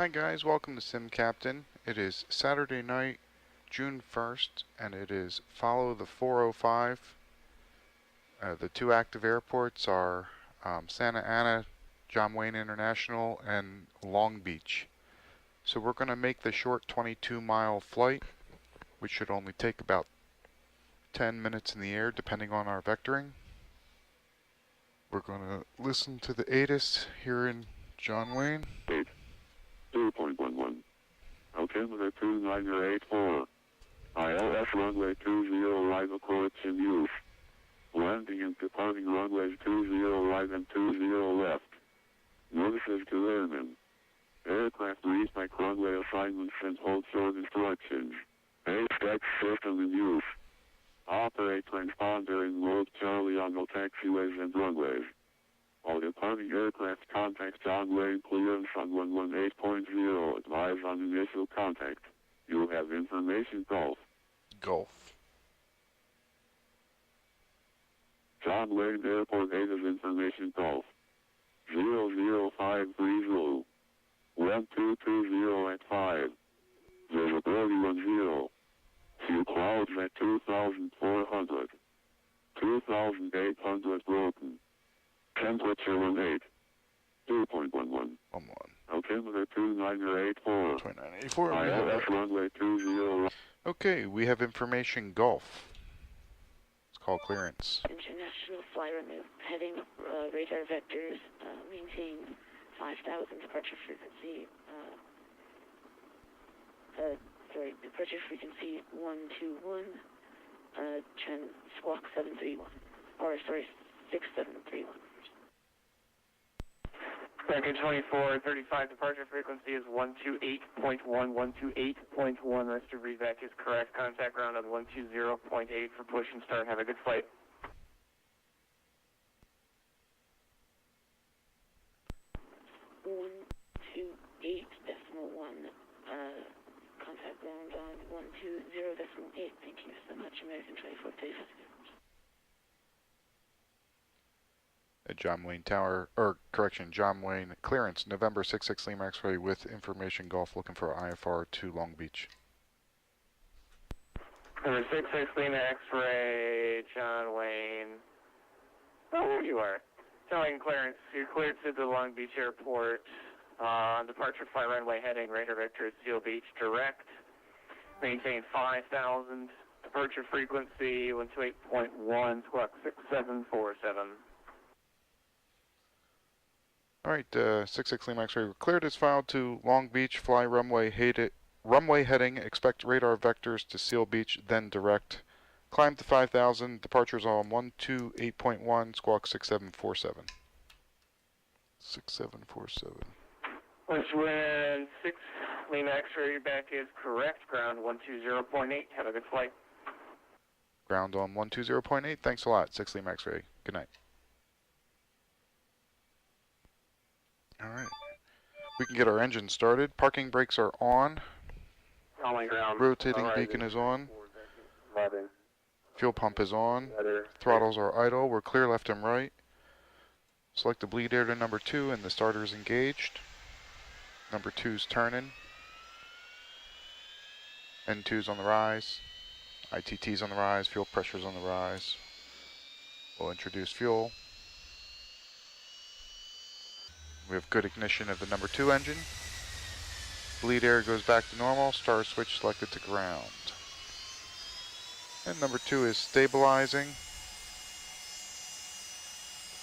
Hi guys, welcome to Simcaptain. It is Saturday night, June 1st, and it is follow the 405. The two active airports are Santa Ana, John Wayne International, and Long Beach. So we're going to make the short 22-mile flight, which should only take about 10 minutes in the air, depending on our vectoring. We're going to listen to the ATIS here in John Wayne. 2.11. Altimeter 2984. ILS runway 20 right approach in use. Landing and departing runways 20 right and 20 left. Notices to airmen. Aircraft respect runway assignments and hold short instructions. ASTEX system in use. Operate transponder in mode Charlie on all taxiways and runways. All departing aircraft contact John Wayne clearance on 118.0. Advise on initial contact. You have information Golf. Gulf. John Wayne Airport ATIS information Golf. 00530. 1220 at 5. Visibility 10. Few clouds at 2,400. 2,800 broken. Temperature 18. 2.11. Altimeter 2984. 2984. ILS runway 20. Okay, we have information Gulf. It's called clearance. International fly remove. Heading radar vectors. Maintain 5,000 departure frequency. Departure frequency 121. Squawk 731. Or 6731. Second 2435, departure frequency is 128.1, 128.1. Rest of revac is correct. Contact ground on 120.8 for push and start. Have a good flight. One, 2.8.1. Contact ground on 120.8. Thank you so much, American 2435. John Wayne Tower, John Wayne clearance, November 66 Lima X-ray with information Gulf, looking for IFR to Long Beach. Number 66 Lima X-ray, John Wayne. Oh, there you are. John Wayne clearance. You're cleared to the Long Beach Airport. Departure flight runway heading, radar vector Seal Beach direct. Maintain 5,000. Departure frequency 128.1, squawk 6747. Alright, 66 Lima X-ray cleared is filed to Long Beach, fly runway heading, expect radar vectors to Seal Beach, then direct. Climb to 5,000, departures on 128.1, squawk 6747. 6747. Wind 6 Lima X-ray, your back is correct. Ground 120.8. Have a good flight. Ground on 120.8. Thanks a lot, 6 Lima X-ray. Good night. Alright. We can get our engine started. Parking brakes are on. Rotating beacon is on. Fuel pump is on. Throttles are idle. We're clear left and right. Select the bleed air to number 2 and the starter is engaged. Number 2's turning. N2's on the rise. ITT's on the rise. Fuel pressure's on the rise. We'll introduce fuel. We have good ignition of the number 2 engine. Bleed air goes back to normal. Star switch selected to ground. And number 2 is stabilizing.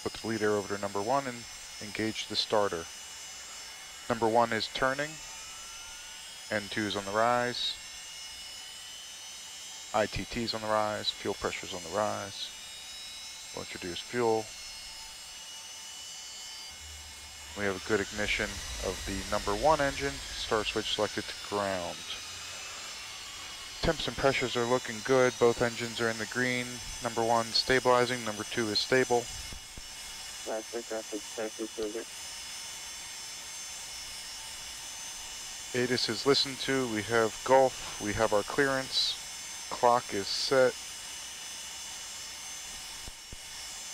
Put the bleed air over to number 1 and engage the starter. Number 1 is turning. N2 is on the rise. ITT is on the rise. Fuel pressure is on the rise. We'll introduce fuel. We have a good ignition of the number 1 engine. Star switch selected to ground. Temps and pressures are looking good. Both engines are in the green. Number 1 stabilizing. Number 2 is stable. ATIS is listened to. We have Gulf. We have our clearance. Clock is set.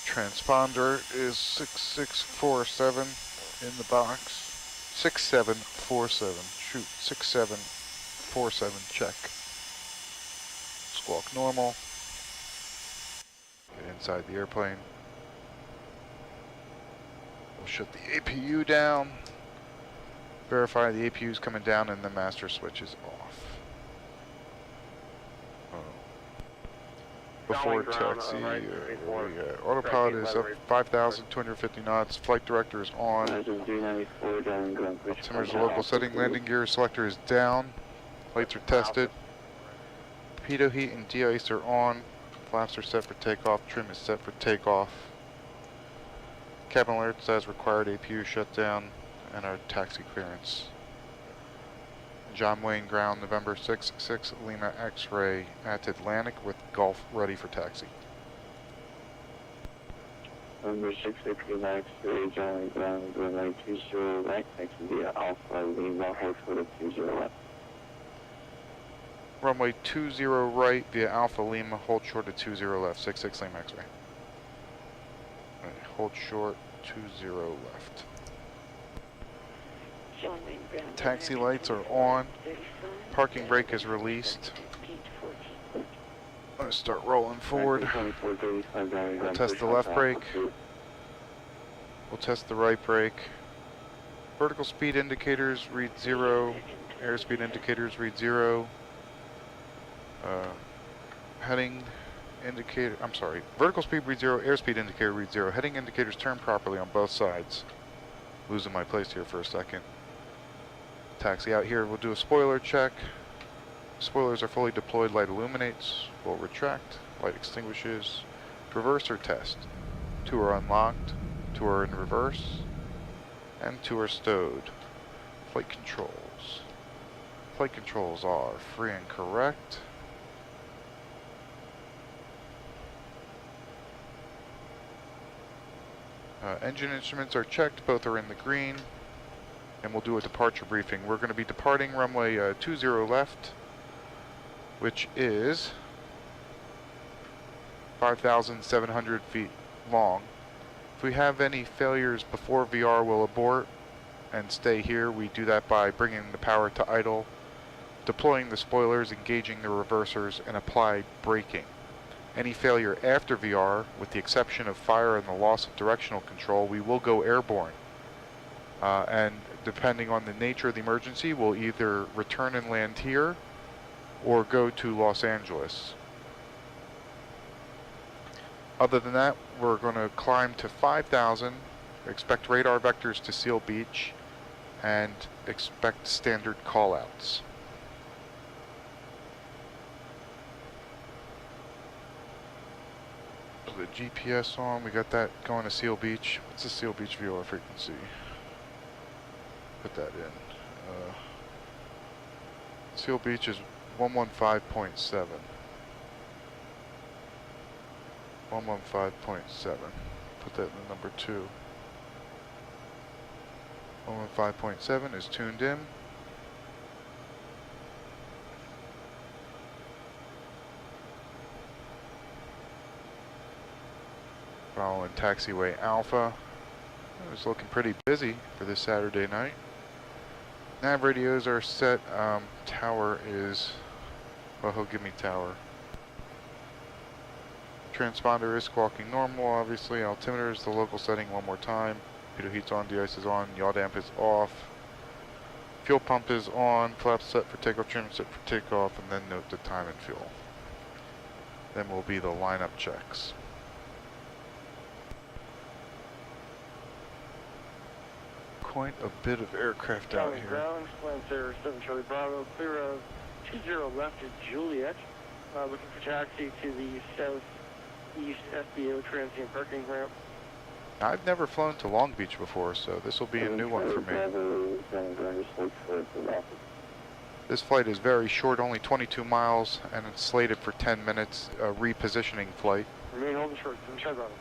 Transponder is 6647 in the box. 6747. Shoot, 6747, check. Squawk normal. Get inside the airplane. We'll shut the APU down. Verify the APU is coming down and the master switch is off. Before taxi, autopilot is up 5,250 knots. Flight director is on. Altimeter's local setting. Landing gear selector is down. Lights are tested. Pitot heat and de-ice are on. Flaps are set for takeoff. Trim is set for takeoff. Cabin alerts as required. APU shut down and our taxi clearance. John Wayne ground, November 6-6 Lima X-ray at Atlantic with Gulf ready for taxi. November 6-6 Lima X-ray, John Wayne ground, runway 20 right, taxi via Alpha Lima, hold short of 20 left. Runway 20 right via Alpha Lima, hold short of 20 left, 6-6 Lima X-ray. Right, hold short, 20 left. Taxi lights are on. Parking brake is released. I'm going to start rolling forward. We'll test the left brake. We'll test the right brake. Vertical speed indicators read 0. Airspeed indicators read 0. Heading indicator, I'm sorry. Vertical speed reads 0. Airspeed indicator reads 0. Heading indicators turn properly on both sides. Losing my place here for a second. Taxi out here, we'll do a spoiler check. Spoilers are fully deployed, light illuminates, will retract, light extinguishes. Reverser test. 2 are unlocked, 2 are in reverse, and 2 are stowed. Flight controls. Flight controls are free and correct. Engine instruments are checked, both are in the green. And we'll do a departure briefing. We're going to be departing runway 20 left, which is 5,700 feet long. If we have any failures before VR, we'll abort and stay here. We do that by bringing the power to idle, deploying the spoilers, engaging the reversers, and apply braking. Any failure after VR, with the exception of fire and the loss of directional control, we will go airborne. And depending on the nature of the emergency, we'll either return and land here or go to Los Angeles. Other than that, we're going to climb to 5,000, expect radar vectors to Seal Beach, and expect standard callouts. The GPS on, we got that going to Seal Beach. What's the Seal Beach VOR frequency? Put that in. Seal Beach is 115.7. 115.7. Put that in the number 2. 115.7 is tuned in. Following taxiway Alpha. It's looking pretty busy for this Saturday night. Nav radios are set. Tower is, well, he'll give me tower. Transponder is squawking normal, obviously. Altimeter is the local setting one more time. Pitot heat's on, de-ice is on, yaw damp is off. Fuel pump is on, flaps set for takeoff, trim set for takeoff, and then note the time and fuel. Then will be the lineup checks. Quite a bit of aircraft out here. Ground, Lancer 7 Charlie Bravo, clear of 20 left at Juliet. Looking for taxi to the southeast FBO transient parking ramp. I've never flown to Long Beach before, so this will be a new one for me. This flight is very short, only 22 miles, and it's slated for 10 minutes, a repositioning flight. Remain holding short, 7 Charlie Bravo.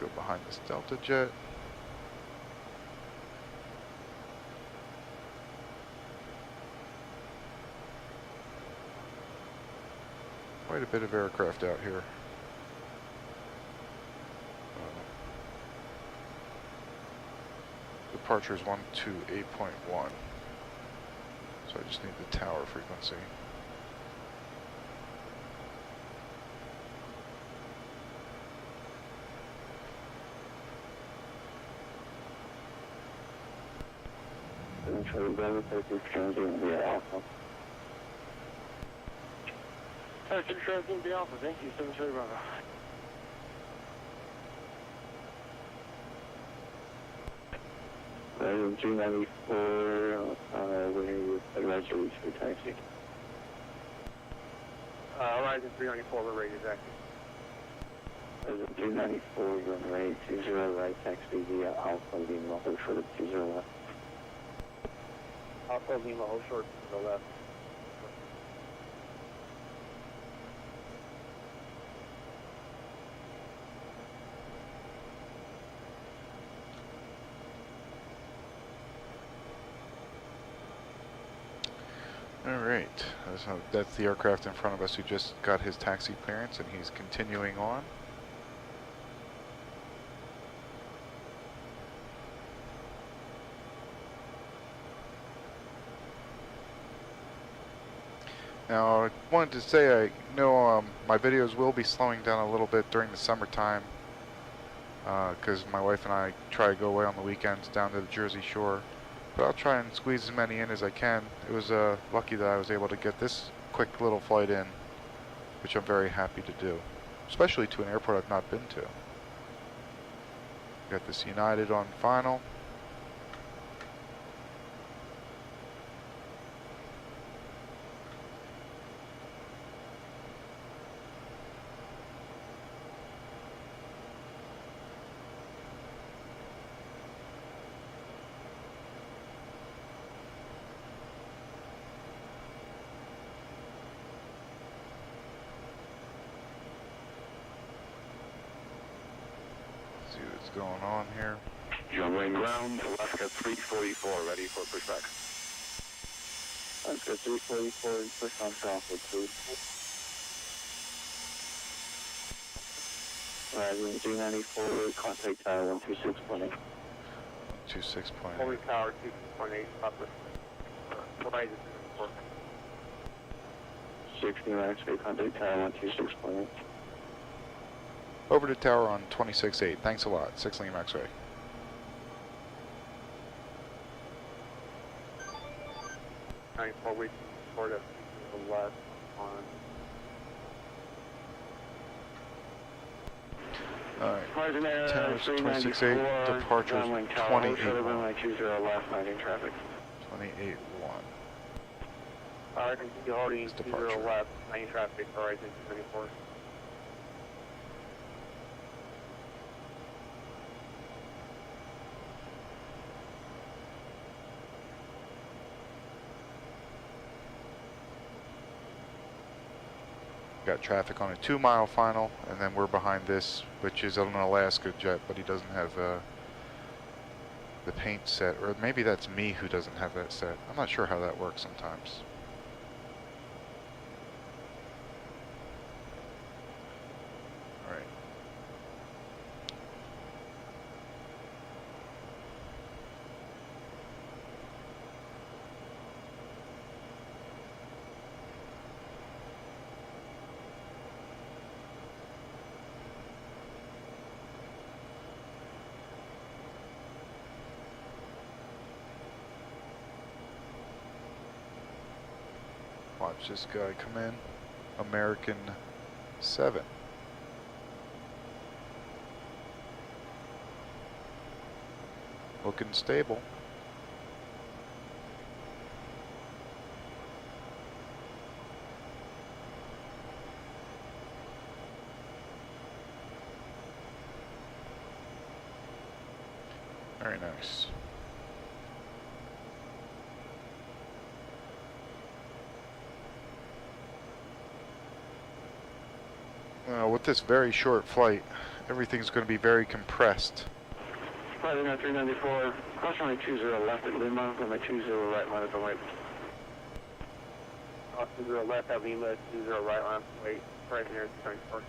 Go behind this Delta jet. Quite a bit of aircraft out here. The departure is 128.1. So I just need the tower frequency. Target transient the Alpha, thank you, 7 Charlie Bravo. Item 294, we're advisory for taxi. Horizon 394, we're ready to taxi. Item 294, run rate 20 right, taxi via Alpha Lima, hold short of 20 left. Alpha Lima, hold short to the left. Alright, that's the aircraft in front of us who just got his taxi clearance, and he's continuing on. Now, I wanted to say, I know my videos will be slowing down a little bit during the summertime, because my wife and I try to go away on the weekends down to the Jersey Shore. But I'll try and squeeze as many in as I can. It was lucky that I was able to get this quick little flight in, which I'm very happy to do, especially to an airport I've not been to. Got this United on final. See what's going on here. John Wayne ground, Alaska 344, ready for pushback. Alaska 344, push on southward, please. Horizon 394, contact tower 126.8. 26.8. Holding tower 2.8, upper. Horizon 4. 60 max, contact tower 126.8. Over to tower on 26.8. Thanks a lot. 6 Lima X-ray. We sort of left on. Alright. Tower 26.8, departure 28.1. Runway 20 left, landing traffic. 28.1. Horizon holding It's 20 departure. left, 90 traffic, Horizon 294. Got traffic on a 2-mile final, and then we're behind this, which is an Alaska jet, but he doesn't have the paint set, or maybe that's me who doesn't have that set. I'm not sure how that works sometimes. Alright. Watch this guy come in. American 7. Looking stable. Very nice. With this very short flight, everything's going to be very compressed. Horizon 394, cross runway 20 left at Lima, runway 20 right, line up and wait. 20 left at Lima, 20 right, line up and wait, Horizon Air 294.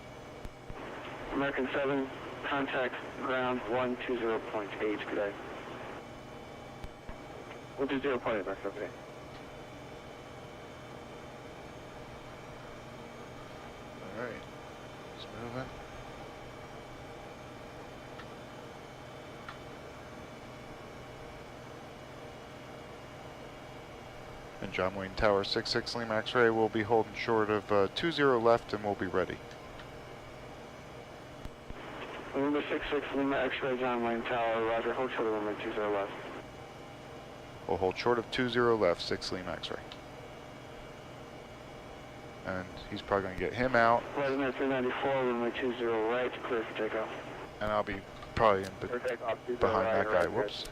American 7, contact ground 120.8 today. We'll do 0.8 max, okay. Alright, it's moving. And John Wayne Tower 66 Lima X-ray will be holding short of 20 left and we'll be ready. Number 66 Lima X-ray, John Wayne Tower, roger, hold short of runway 20 left. We'll hold short of 20 left, 6 Lima X-ray. And he's probably going to get him out. Resume 394, runway 20 right, clear for takeoff. And I'll be probably in behind that guy. Whoops.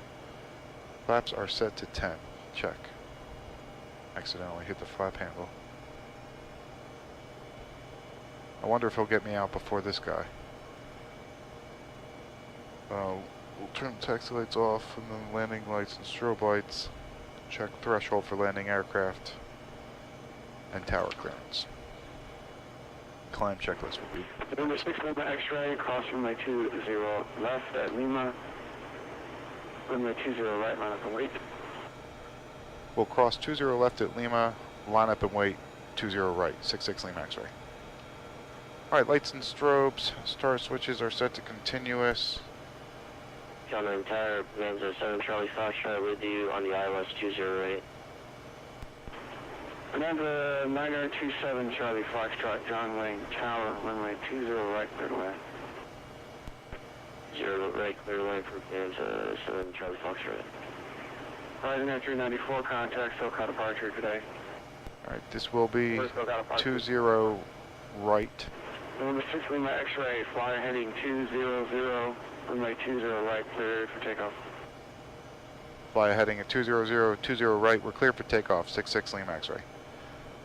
Flaps are set to 10. Check. Accidentally hit the flap handle. I wonder if he'll get me out before this guy. We'll turn taxi lights off and then landing lights and strobe lights. Check threshold for landing aircraft and tower clearance. Climb checklist will be. Number 6 Lima X-ray, cross runway 20 left at Lima. Runway 20 right, line up and wait. We'll cross 20 left at Lima, line up and wait 20 right, 66 Lima X-ray. Alright, lights and strobes, star switches are set to continuous. John Wayne Tower, Ramsar 7 Charlie Foxtrot with you on the ILS 20 Number 9027 Charlie Foxtrot, John Wayne Tower, runway 20 right, clear away. 0 right, clear away for Ramsar 7 Charlie Foxtrot. Rising at 394, contact SoCal departure today. Alright, this will be 20 right. Number 6 Lima X-ray, fly heading 200, runway 20 right, clear for takeoff. Fly heading at 200, 20 right, we're clear for takeoff, 66 Lima X-ray.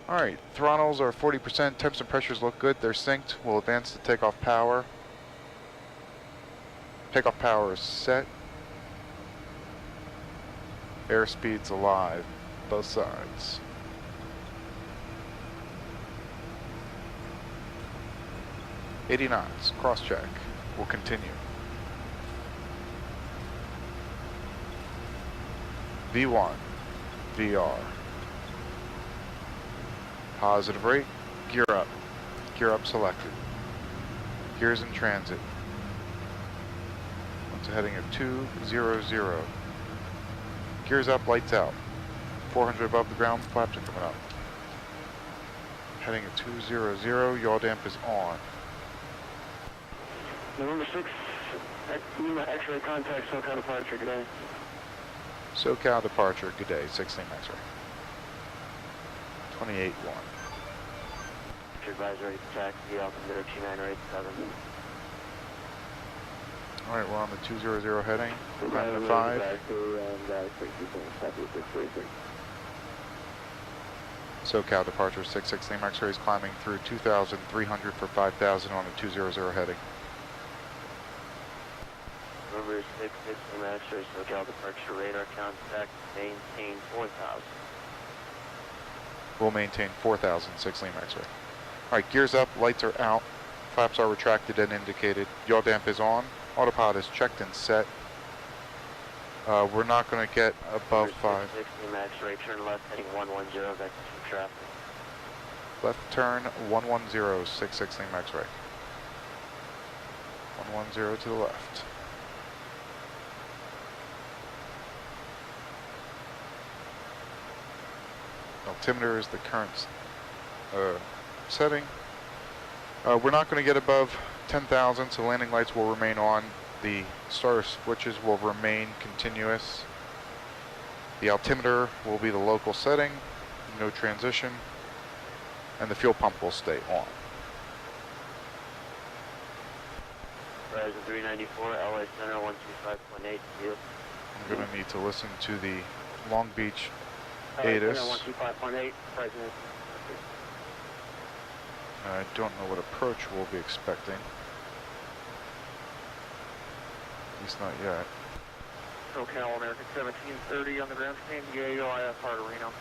Alright, throttles are 40%, temps and pressures look good, they're synced. We'll advance to takeoff power. Takeoff power is set. Airspeed's alive, both sides. $80 knots, cross check. We'll continue. V1, VR. Positive rate, gear up. Gear up selected. Gears in transit. Onto heading of 200. Gears up, lights out. 400 above the ground, flaps are coming up. Heading at 200, yaw damp is on. Number 6 Lima X-ray, contact SoCal departure today. SoCal departure, good day, 6 Lima X-ray. 28-1. Advisory taxi, altimeter 2987. Alright, we're on the 200 heading. Climb to 5. SoCal departure 66 Lima X-ray is climbing through 2,300 for 5,000 on a 200 heading. Number 66 Lima X-ray, SoCal departure radar contact, maintain 4,000. We'll maintain 4,000 6 Lima X-ray. Alright, gears up, lights are out, flaps are retracted and indicated, yaw damp is on, autopilot is checked and set. We're not going to get above 5. 66 Lima X-ray, turn left heading 110, vector to traffic. Left turn 110, 66 Lima X-ray. 110 to the left. Altimeter is the current setting. We're not going to get above 10,000, so landing lights will remain on. The star switches will remain continuous. The altimeter will be the local setting, no transition, and the fuel pump will stay on. Horizon 394, LA Center 125.8, view. I'm going to need to listen to the Long Beach ATIS. 125.8, President. I don't know what approach we'll be expecting. At least not yet. SoCal American 1730 on the ground, San Diego, IFR to Reno.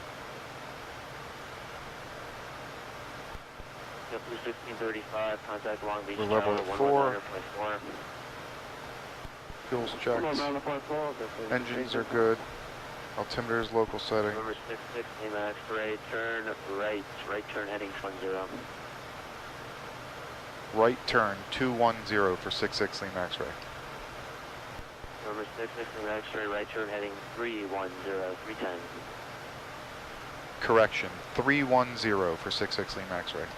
JetBlue 1635, contact Long Beach We're level Tower, at 4. 119.4. Fuel's checked. Engines are good. Altimeter's local setting. Number 660 max right, turn right turn heading 20. Right turn 210 for 660 max ray. Number 660 max right turn heading 310, 310. Correction, 310 for 660 max ray.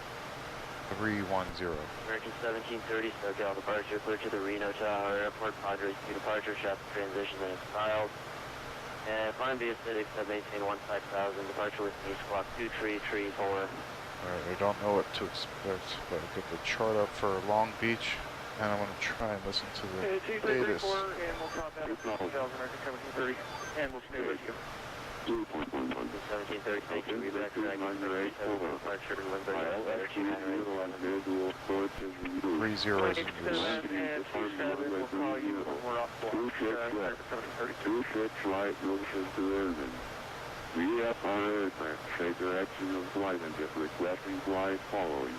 310. American 1730, SoCal departure, clear to the Reno Tahoe Airport, Padres to departure, traffic transition then filed. And climb via acidics that maintain 15,000, departure with me, squawk 2334. Alright, I don't know what to expect, but I'll get the chart up for Long Beach, and I'm going to try and listen to the data. And we'll drop that at 2000 American 1730, and we'll stay with you. 1730, thank you, we back to 1937, departure, Limburg, Three zeros in use. And 27, we'll call you when we're off block. 26 right, motion to Airman. VFR aircraft, say direction of flight and if requesting flight following.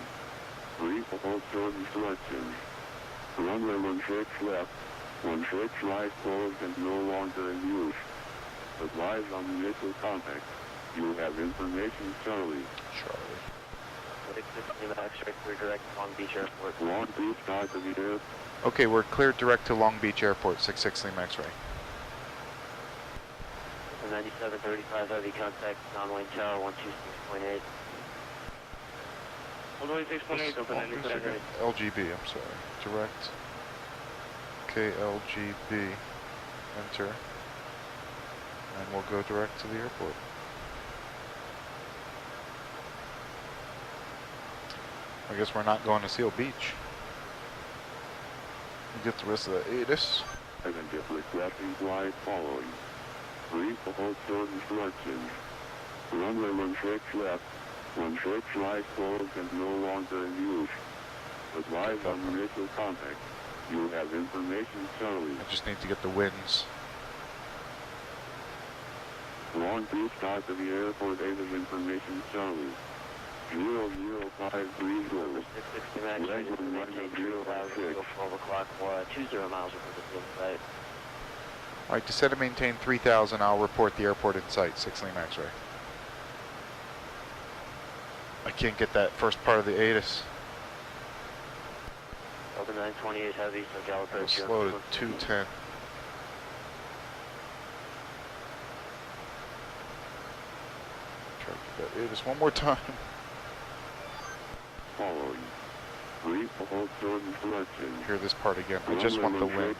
Brief also instructions. Runway 16 left, 16 right closed and no longer in use. Advise on initial contact. You have information, Charlie. Charlie. 660 max right, clear direct to Long Beach Airport. Long Beach, start to the air. Okay, we're cleared direct to Long Beach Airport, 660 max ray. 9735 heavy contact, downwind tower 126.8. 126.8, open 97. LGB, I'm sorry. Direct. KLGB. Enter. And we'll go direct to the airport. I guess we're not going to Seal Beach. We get the rest of the ATIS. And if requesting flight following. Brief also instructions. Runway 16 left, 16 right closed and no longer in use. Advise on initial contact. You have information, Charlie. I just need to get the winds. Long Beach, start to the airport, ATIS information, Charlie. 00530. Number 660 max right, is to maintain 2,000, 12 o'clock, 20 miles over the field site. Alright, descend and maintain 3,000. I'll report the airport in sight, 660 max ray. I can't get that first part of the ATIS. Delta 928 heavy, SoCal I'll approach. slow to 210. Try to get that ATIS one more time. Following. Brief also instructions. Hear this part again. I just want the wind.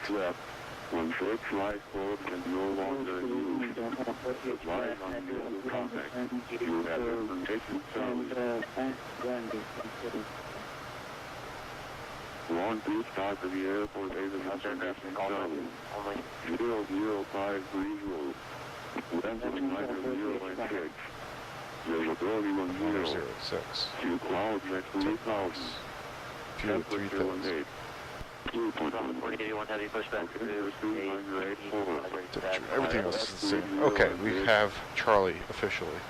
16 right closed and no longer in use. Advise on initial contact. You have information, Charlie. Long Beach, start to the airport, ATIS information, Charlie. Only. 00530. Left of 096. Visibility 10. 06. Few clouds at 3,000. Few at 3,000. 4081 heavy pushback to Everything else is the same. Okay, we have Charlie officially.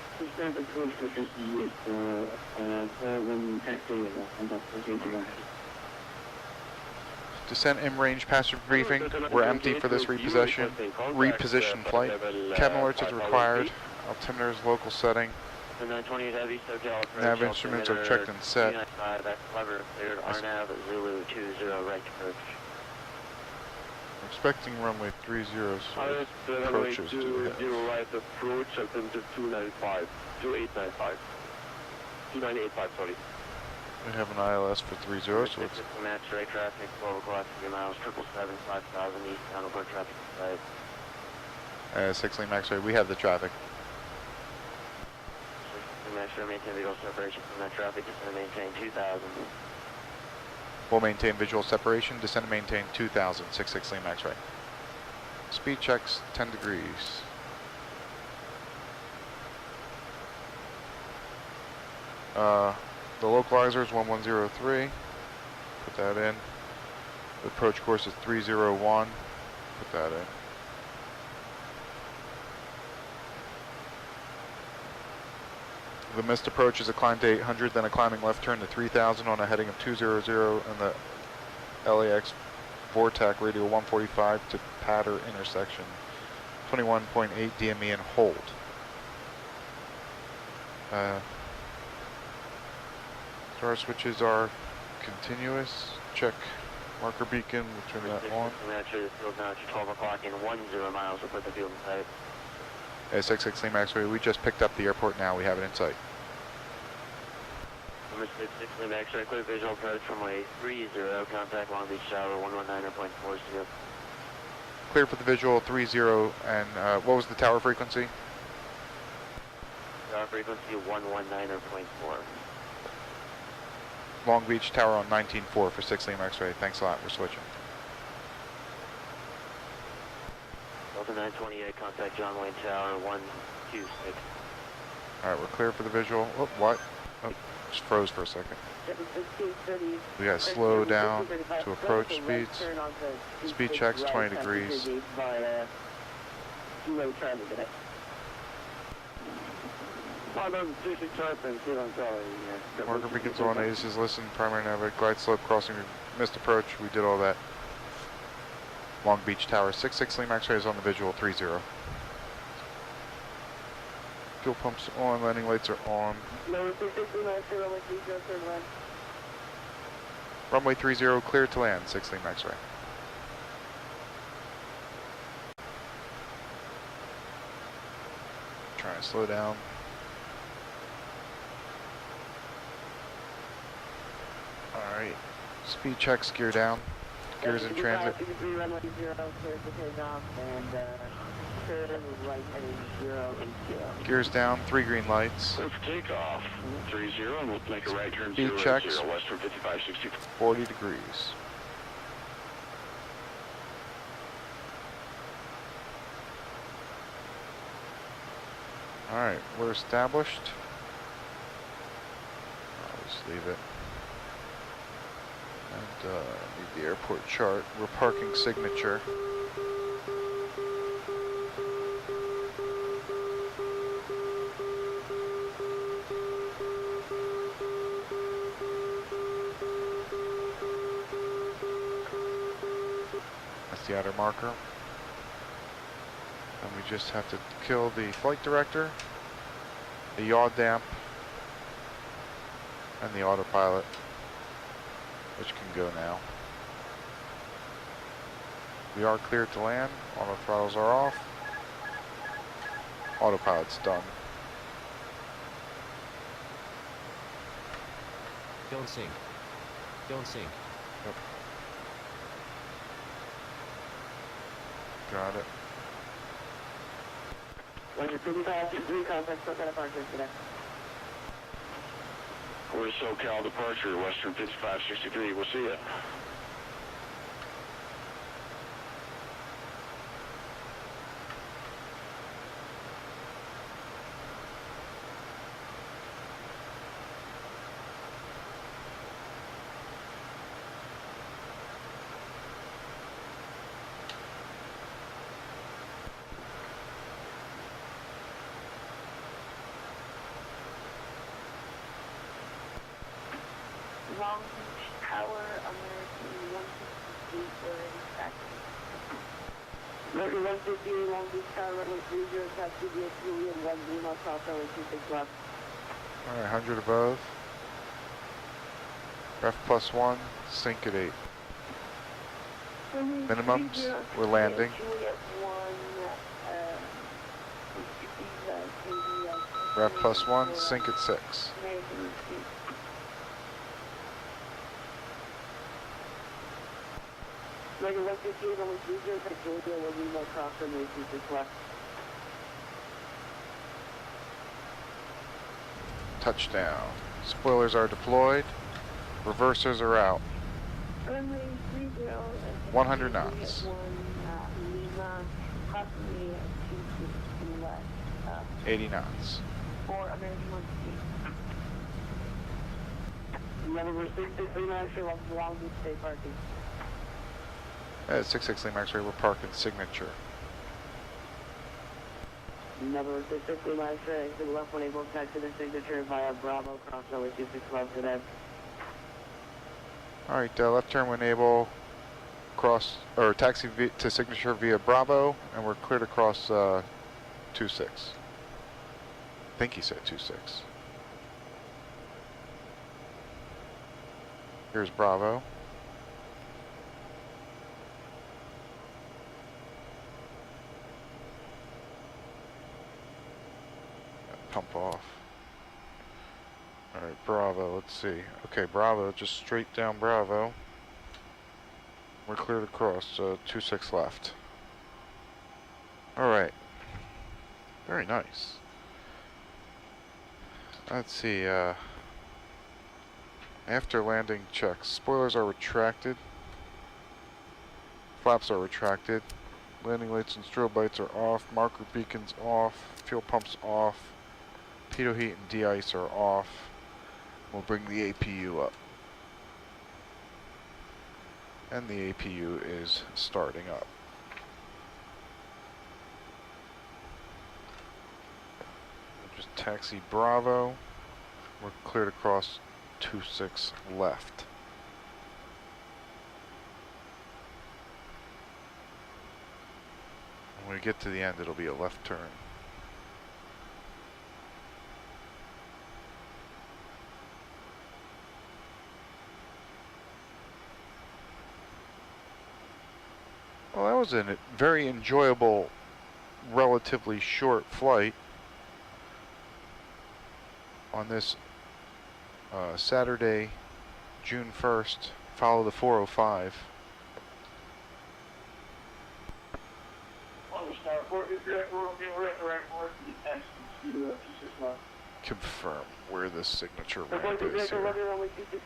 Descent in range, passive briefing. We're empty for this repossession. Reposition flight. Cabin alerts as required. Altimeter's local setting. 928 heavy, SoCal approach. Nav instruments are checked and set. 295, that's clever, cleared. RNAV Zulu 20 right approach. We're expecting runway 30, so approaches to the head. right approach, attempted 295, 2895. 2985, sorry. We have an ILS for 30, so it's match right traffic, 12 o'clock, 3 miles, 777, 5000 east, down over traffic side. 6 max ray. We have the traffic. Match right, maintain visual separation from that traffic, descend and maintain 2000. We'll maintain visual separation, descend and maintain 2000, 660 max ray. Speed checks 10 degrees. The localizer is 1103. Put that in. The approach course is 301. Put that in. The missed approach is a climb to 800, then a climbing left turn to 3000 on a heading of 200 and the LAX Vortac radial 145 to Patter intersection. 21.8 DME and hold. Star switches are continuous. Check marker beacon, we'll turn that on. Actually, the field now at 12 o'clock in 10 miles. We'll put the field in sight. 66 Lima X-ray, we just picked up the airport now, we have it in sight. Number 66 Lima X-ray, clear visual approach from runway 30, contact Long Beach Tower 119.40. Clear for the visual 30, and what was the tower frequency? Tower frequency 119.4. Long Beach Tower on 19.4 for 6 Lima X-ray. Thanks a lot, we're switching. Delta 928, contact John Wayne Tower 126. Alright, we're clear for the visual. Oh, what? Oh, just froze for a second. We gotta slow down to approach speeds. Speed checks 20 degrees. Marker beacons on, aces listen, primary navigate, glide slope, crossing, missed approach, we did all that. Long Beach Tower, 66 Lima X-ray is on the visual, 30. Fuel pumps on, landing lights are on. Runway 30, clear to land, 6 Lima X-ray. Trying to slow down. Alright, speed checks, gear down. Gears in transit. Gears down, 3 green lights. Clear for takeoff. 30, and we'll make a right turn. Speed checks, 0, western 5560. 40 degrees. Alright, we're established. I'll just leave it. And need the airport chart. We're parking signature. That's the outer marker. And we just have to kill the flight director, the yaw damp, and the autopilot, which can go now. We are cleared to land. Auto throttles are off. Autopilot's done. Don't sink. Don't sink. Yep. Got it. We're SoCal departure, western 5563. We'll see ya. Long Beach Tower, American 158, we're in tracking. American 158, Long Beach Tower, runway 30, taxi via Julian 1 Lima, cross runway 26 left. Alright, 100 above. Ref +1, sink at 8. Minimums, we're landing. Ref +1, sink at 6. American 158, runway 30, taxi Julian 1 Lima, cross runway 26 left. Touchdown. Spoilers are deployed. Reversers are out. Runway 30, 100 knots. Lima, possibly 260 left. 80 knots. For American 158. Number 66 Lima X-ray, Long Beach State parking. At 66 Lima X-ray, we're parking signature. Number 66 Lima X-ray, exit left when able to taxi the signature via Bravo, cross runway 26 left today. Alright, left turn when able. cross, or taxi to signature via Bravo, and we're cleared across 26. I think he said 26. Here's Bravo. Pump off. Alright, Bravo, let's see. Okay, Bravo, just straight down Bravo. We're cleared across, 26 left. Alright. Very nice. Let's see, after landing checks. Spoilers are retracted. Flaps are retracted. Landing lights and strobe lights are off. Marker beacons off. Fuel pumps off. Pitot heat and de-ice are off. We'll bring the APU up. And the APU is starting up. We'll just taxi Bravo. We're cleared across 26 left. When we get to the end, it'll be a left turn. Well, that was a very enjoyable, relatively short flight on this Saturday, June 1st. Follow the 405. Confirm where the signature ramp is here.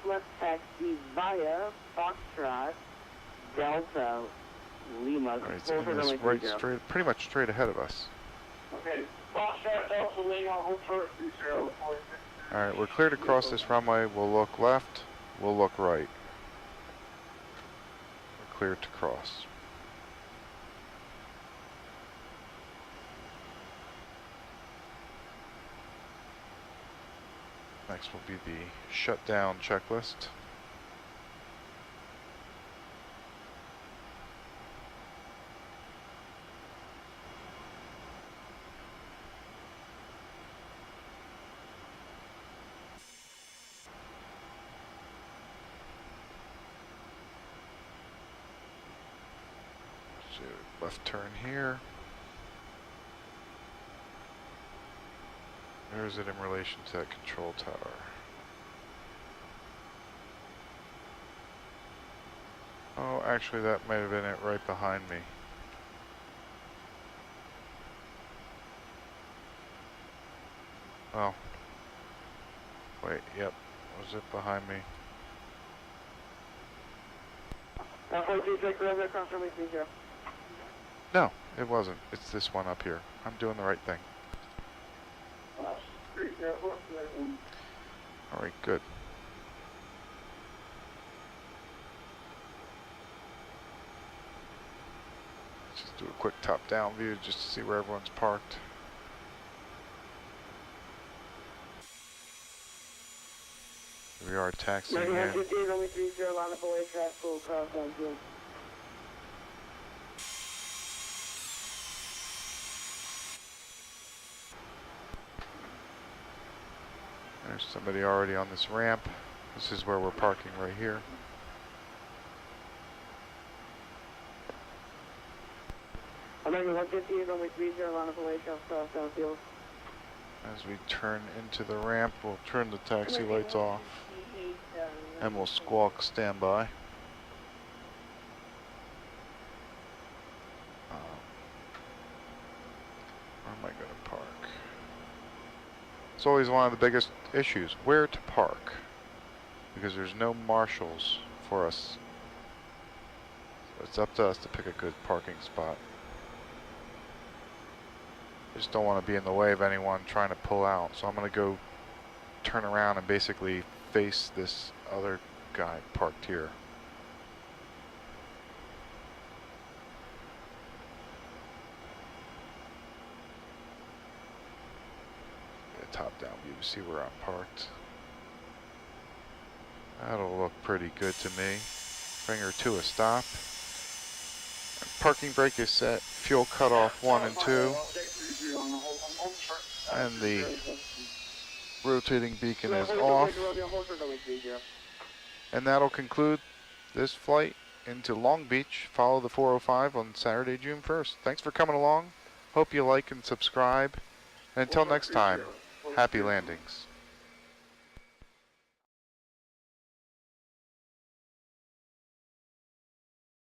Left taxi via Foxtrot, Delta, Lima. All right, it's in this right straight, pretty much straight ahead of us. Okay, Foxtrot, Delta, Lima, hold for 30. All right, we're cleared across this runway. We'll look left. We'll look right. We're cleared to cross. Next will be the shutdown checklist. So left turn here. Where is it in relation to that control tower? Oh, actually that might have been it right behind me. Oh. Wait, yep. Was it behind me? No, it wasn't. It's this one up here. I'm doing the right thing. Alright, good. Let's just do a quick top-down view just to see where everyone's parked. Here we are taxiing in. There's somebody already on this ramp. This is where we're parking right here. As we turn into the ramp, we'll turn the taxi lights off and we'll squawk standby. Where am I going to park? It's always one of the biggest issues, where to park, because there's no marshals for us. So it's up to us to pick a good parking spot. I just don't want to be in the way of anyone trying to pull out, so I'm going to go turn around and basically face this other guy parked here. Top-down view to see where I'm parked. That'll look pretty good to me. Bring her to a stop. parking brake is set, fuel cutoff 1 and 2, and the rotating beacon is off. And that'll conclude this flight into Long Beach. Follow the 405 on Saturday, June 1st. Thanks for coming along. Hope you like and subscribe. And until next time, happy landings.